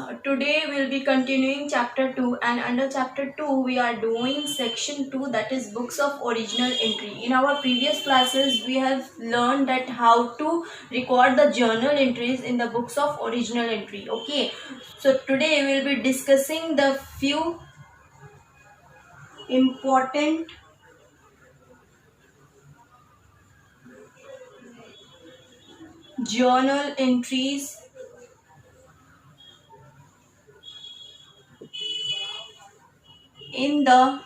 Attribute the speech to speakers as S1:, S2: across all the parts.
S1: Today we'll be continuing chapter 2, and under chapter 2 we are doing section 2, that is books of original entry. In our previous classes we have learned that how to record the journal entries in the books of original entry. Okay, so today we'll be discussing the few important journal entries in the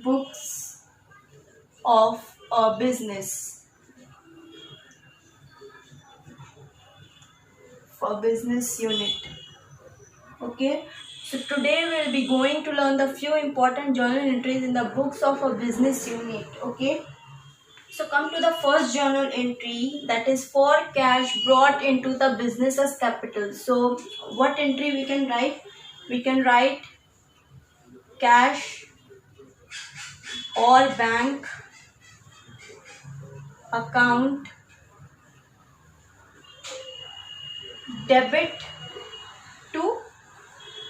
S1: books of a business for business unit. Okay, so today we'll be going to learn the few important journal entries in the books of a business unit. Okay, so come to the first journal entry, that is for cash brought into the business as capital. So what entry we can write? We can write cash or bank account debit to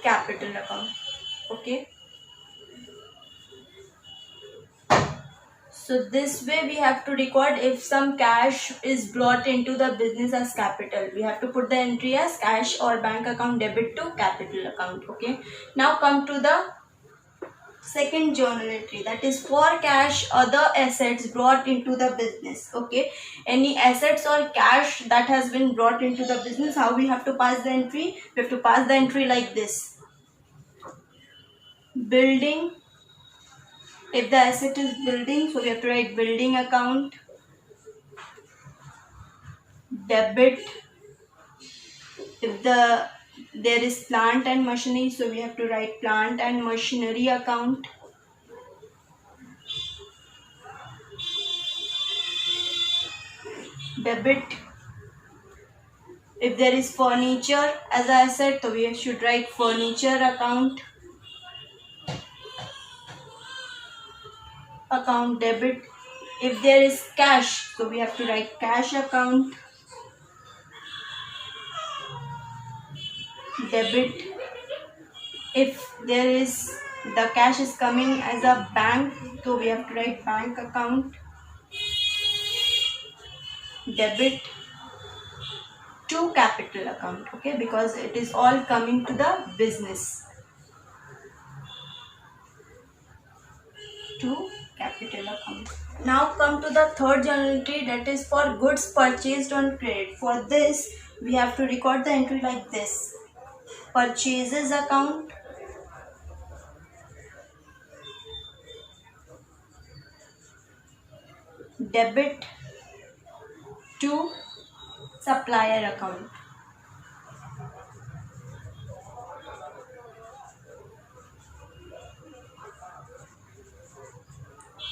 S1: capital account. Okay, so this way we have to record if some cash is brought into the business as capital. We have to put the entry as cash or bank account debit to capital account. Okay, now come to the second journal entry, that is for cash other assets brought into the business. Okay, any assets or cash that has been brought into the business, how we have to pass the entry? We have to pass the entry like this: building. If the asset is building, so we have to write building account debit. If there is plant and machinery, so we have to write plant and machinery account debit. If there is furniture as I said, so we should write furniture account debit. If there is cash, so we have to write cash account debit. If there is the cash is coming as a bank, so we have to write bank account debit to capital account. Okay, because it is all coming to the business to capital account. Now come to the third journal entry, that is for goods purchased on credit. For this we have to record the entry like this: purchases account debit to supplier account.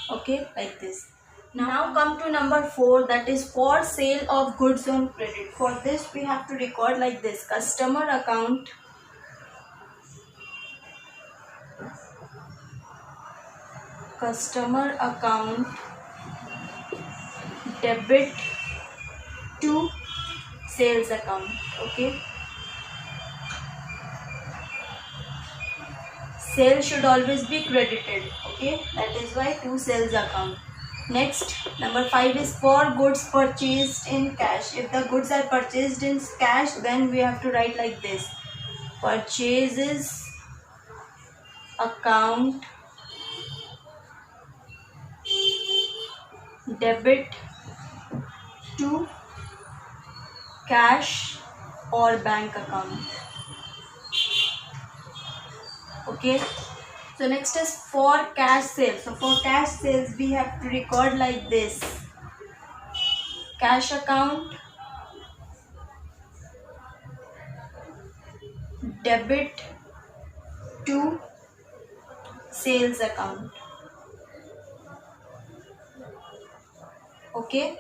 S1: Okay, like this. Now come to number 4, that is for sale of goods on credit. For this we have to record like this: customer account debit to sales account. Okay, sale should always be credited. Okay, that is why to sales account. Next, number 5 is for goods purchased in cash. If the goods are purchased in cash, then we have to write like this: purchases account debit to cash or bank account. Okay, so next is for cash sales. So for cash sales we have to record like this: cash account debit to sales account. Okay,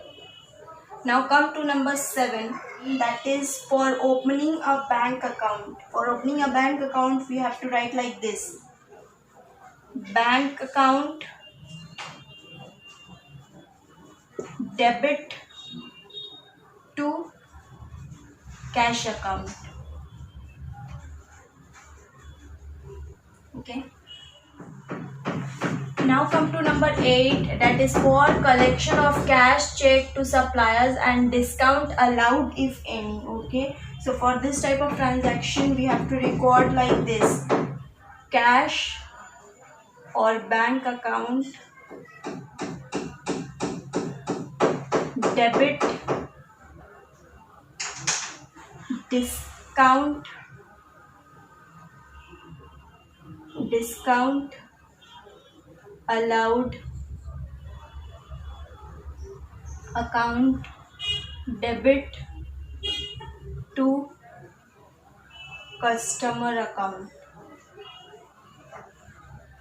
S1: now come to number 7, that is for opening a bank account. For opening a bank account we have to write like this: bank account debit to cash account. Okay. Now come to number 8, that is for collection of cash, check to suppliers and discount allowed if any. Okay, so for this type of transaction we have to record like this: cash or bank account, debit, discount allowed, account, debit to customer account.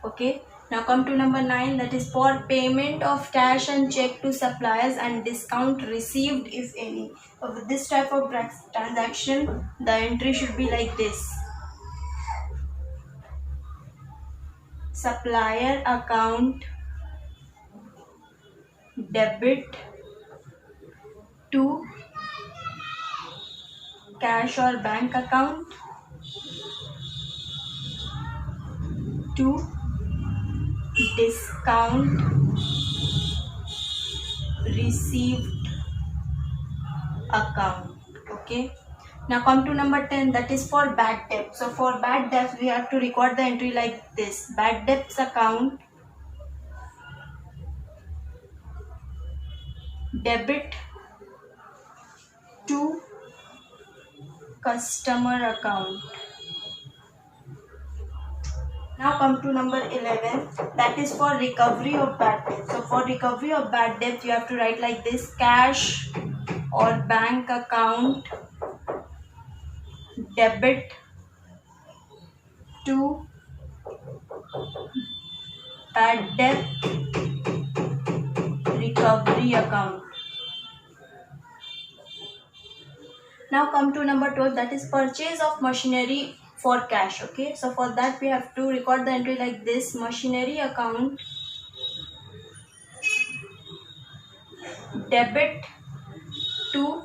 S1: Okay, now come to number 9, that is for payment of cash and check to suppliers and discount received if any. So with this type of transaction, the entry should be like this: supplier account, debit to cash or bank account, to discount received account. Okay, now come to number 10, that is for bad debt. So for bad debts we have to record the entry like this: bad debts account, debit to customer account. Now come to number 11, that is for recovery of bad debt. So for recovery of bad debt you have to write like this: cash or bank account, debit to bad debt recovery account. Now come to number 12, that is purchase of machinery for cash. Okay, so for that we have to record the entry like this: machinery account, debit to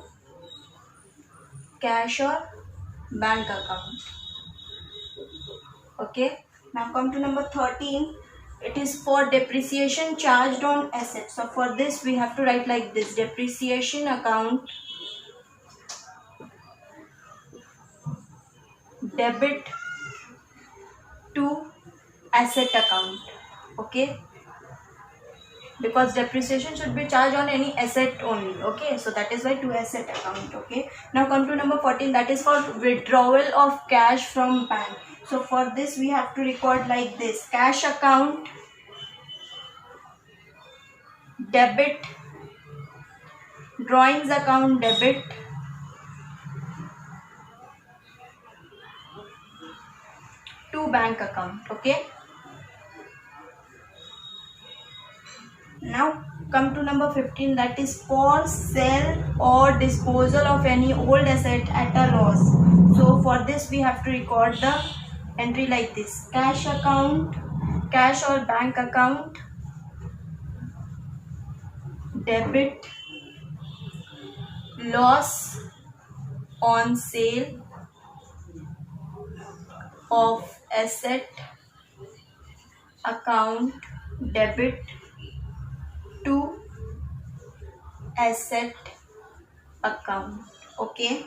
S1: cash or bank account. Okay, now come to number 13, it is for depreciation charged on assets. So for this we have to write like this: depreciation account, debit to asset account. Okay, because depreciation should be charged on any asset only. Okay, so that is why to asset account. Okay, now come to number 14, that is for withdrawal of cash from bank. So for this we have to record like this: cash account, debit, drawings account, debit to bank account. Okay, now come to number 15, that is for sale or disposal of any old asset at a loss. So for this we have to record the entry like this: cash account, cash or bank account, debit, loss on sale of asset account, debit to asset account. Okay,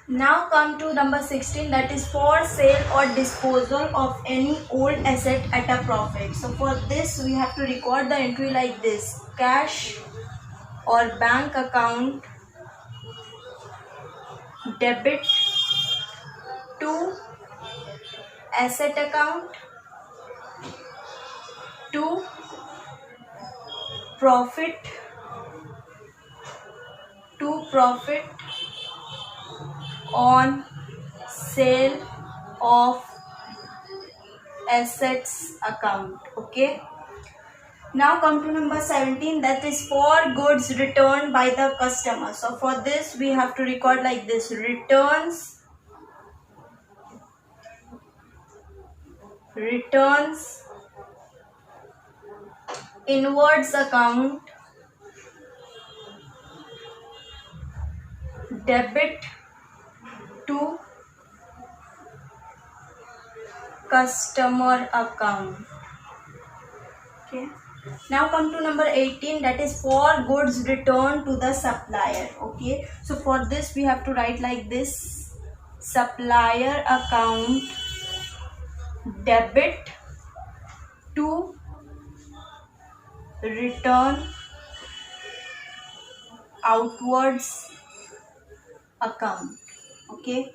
S1: now come to number 16, that is for sale or disposal of any old asset at a profit. So for this we have to record the entry like this: cash or bank account, debit to asset account, to profit on sale of assets account. Okay, now come to number 17, that is for goods returned by the customer. So for this we have to record like this: returns inwards account, debit to customer account. Okay. Now come to number 18, that is for goods returned to the supplier. Okay. So for this we have to write like this: supplier account debit to return outwards account. Okay.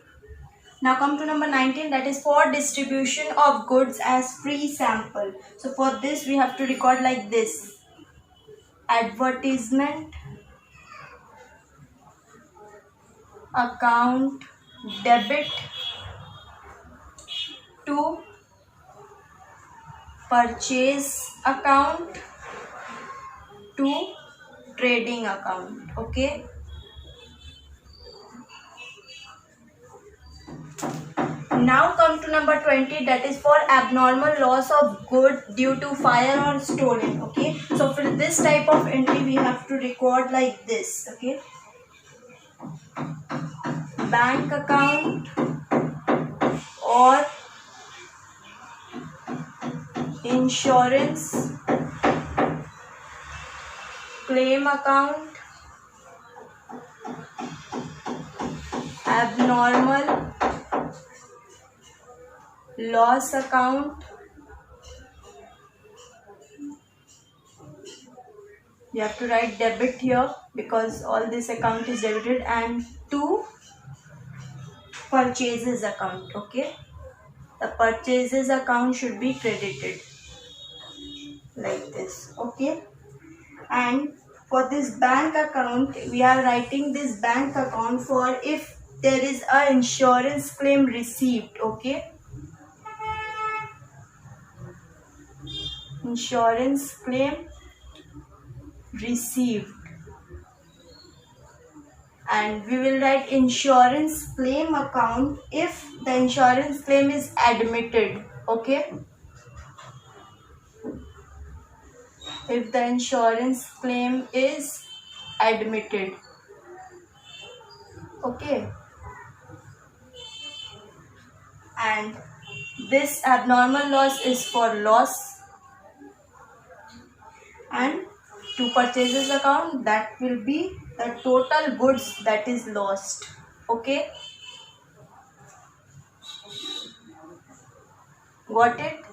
S1: Now come to number 19, that is for distribution of goods as free sample. So for this we have to record like this: advertisement account debit to purchase account to trading account. Okay. Now come to number 20, that is for abnormal loss of good due to fire or stolen. Okay. So for this type of entry we have to record like this. Okay. Bank account or insurance claim account, abnormal loss account. You have to write debit here because all this account is debited, and to purchases account. Okay. The purchases account should be credited like this. Okay. And for this bank account we are writing this bank account for if there is a insurance claim received. Okay. Insurance claim received, and we will write insurance claim account if the insurance claim is admitted. Okay. If the insurance claim is admitted. Okay. And this abnormal loss is for loss, and to purchases account, that will be the total goods that is lost. Okay. Got it?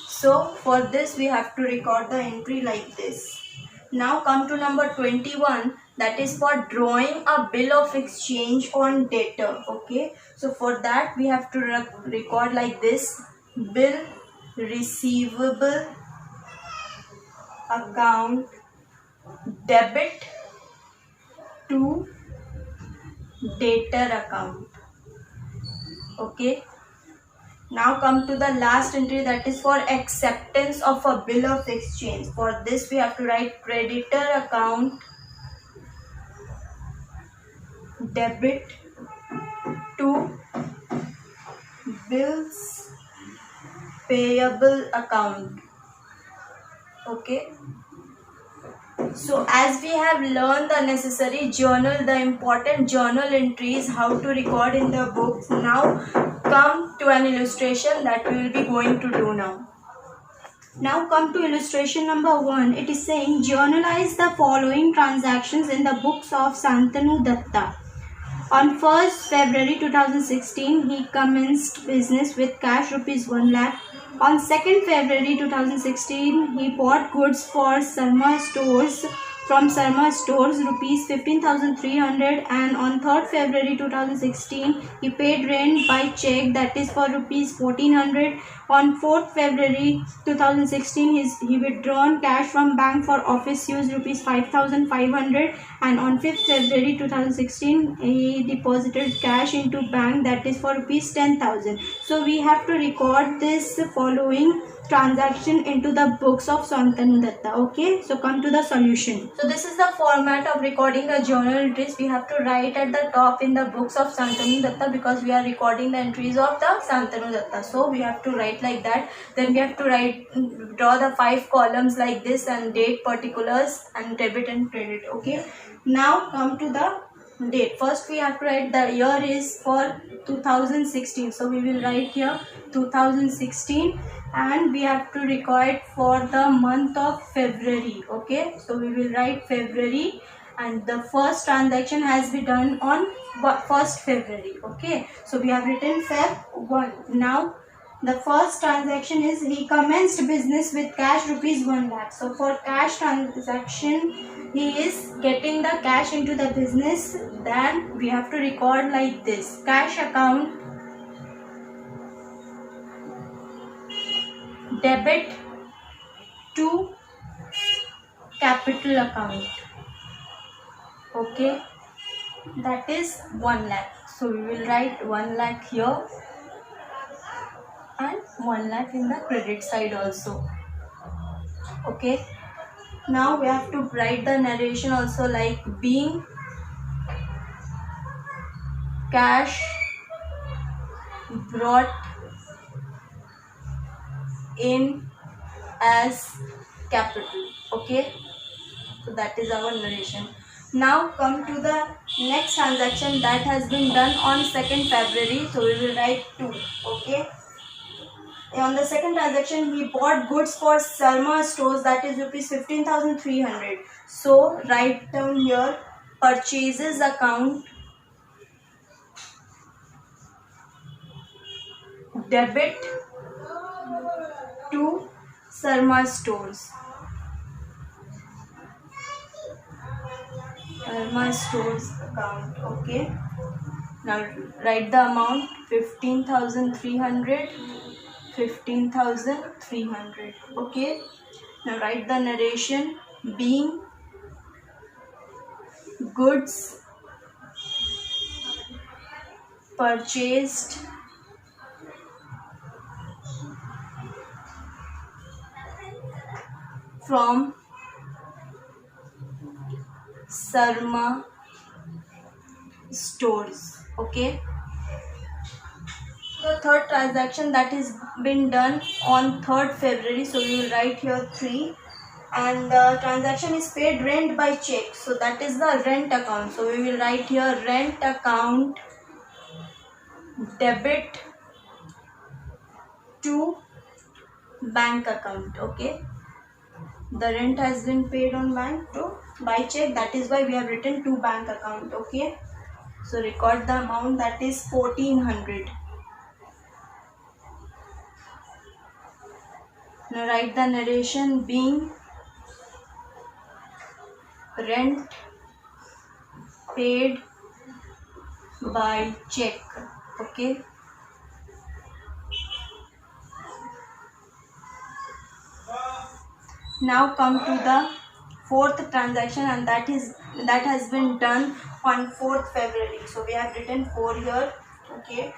S1: So for this we have to record the entry like this. Now come to number 21, that is for drawing a bill of exchange on debtor. Okay. So for that we have to record like this: bill receivable account debit to debtor account. Okay. Now come to the last entry, that is for acceptance of a bill of exchange. For this we have to write creditor account debit to bills payable account. Okay. So as we have learned the necessary journal, the important journal entries, how to record in the books, now come to an illustration that we will be going to do now. Now come to illustration number 1. It is saying journalize the following transactions in the books of Santanu Datta. On 1st February 2016, he commenced business with cash rupees 1 lakh. On 2nd February 2016, he bought goods for Sarma Stores from Sarma Stores rupees 15,300, and on 3rd February 2016, he paid rent by check, that is for rupees 1,400. On 4th February 2016, he withdrawn cash from bank for office use rupees 5,500, and on 5th February 2016, he deposited cash into bank, that is for rupees 10,000. So we have to record this following transaction into the books of Santanu Datta. Okay, so come to the solution. So this is the format of recording the journal entries. We have to write at the top in the books of Santanu Datta because we are recording the entries of the Santanu Datta. So we have to write like that. Then we have to draw the 5 columns like this, and date, particulars, and debit and credit. Okay. Now come to the date. First we have to write the year is for 2016, so we will write here 2016, and we have to record for the month of February. Okay, so we will write February, and the first transaction has been done on 1st February. Okay, so we have written Feb 1. Now the first transaction is he commenced business with cash rupees 1 lakh. So for cash transaction, he is getting the cash into the business. Then we have to record like this: cash account, debit to capital account. Okay, that is 1 lakh. So we will write 1 lakh here and 1 lakh in the credit side also. Okay, now we have to write the narration also, like being cash brought in as capital. Okay, so that is our narration. Now come to the next transaction that has been done on 2nd February. So we will write 2. Okay, on the second transaction he bought goods for Sarma stores, that is rupees 15,300. So write down here purchases account, debit to Sarma stores. Sarma stores account. Okay, now write the amount 15,300. 15,300. Okay, now write the narration: being goods purchased from Sarma stores. Okay, the third transaction that is been done on 3rd February, so we will write here 3, and the transaction is paid rent by check, so that is the rent account. So we will write here rent account, debit to bank account. Okay, the rent has been paid on bank to by check, that is why we have written to bank account. Okay, so record the amount, that is 1,400. Now write the narration: being rent paid by check. Okay, now come to the fourth transaction, and that has been done on 4th February. So we have written 4 here. Okay,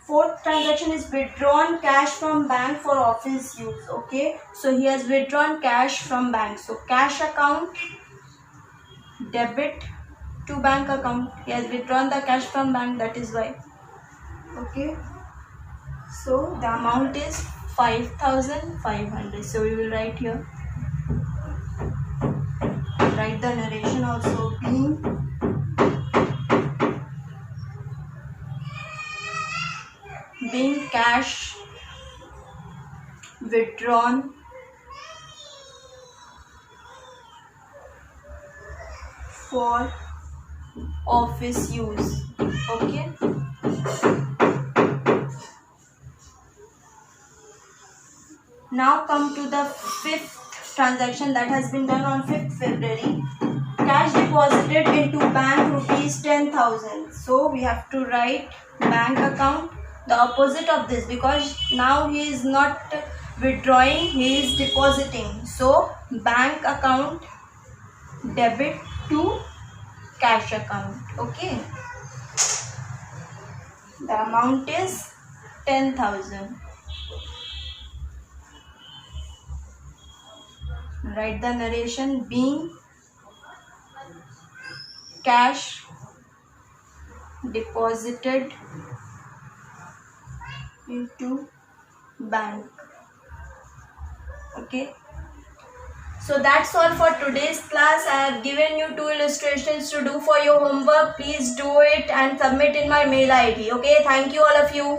S1: fourth transaction is withdrawn cash from bank for office use. Okay, so he has withdrawn cash from bank. So cash account, debit to bank account. He has withdrawn the cash from bank, that is why. Okay, so the amount is 5,500. So we will write here, write the narration also: being cash withdrawn for office use. Okay, now come to the fifth transaction that has been done on 5th February. Cash deposited into bank rupees 10,000. So we have to write bank account, the opposite of this, because now he is not withdrawing, he is depositing. So bank account, debit to cash account. Okay, the amount is 10,000. Write the narration: being cash deposited into bank. Okay, So that's all for today's class. I have given you 2 illustrations to do for your homework. Please do it and submit in my mail ID. Okay, thank you all of you.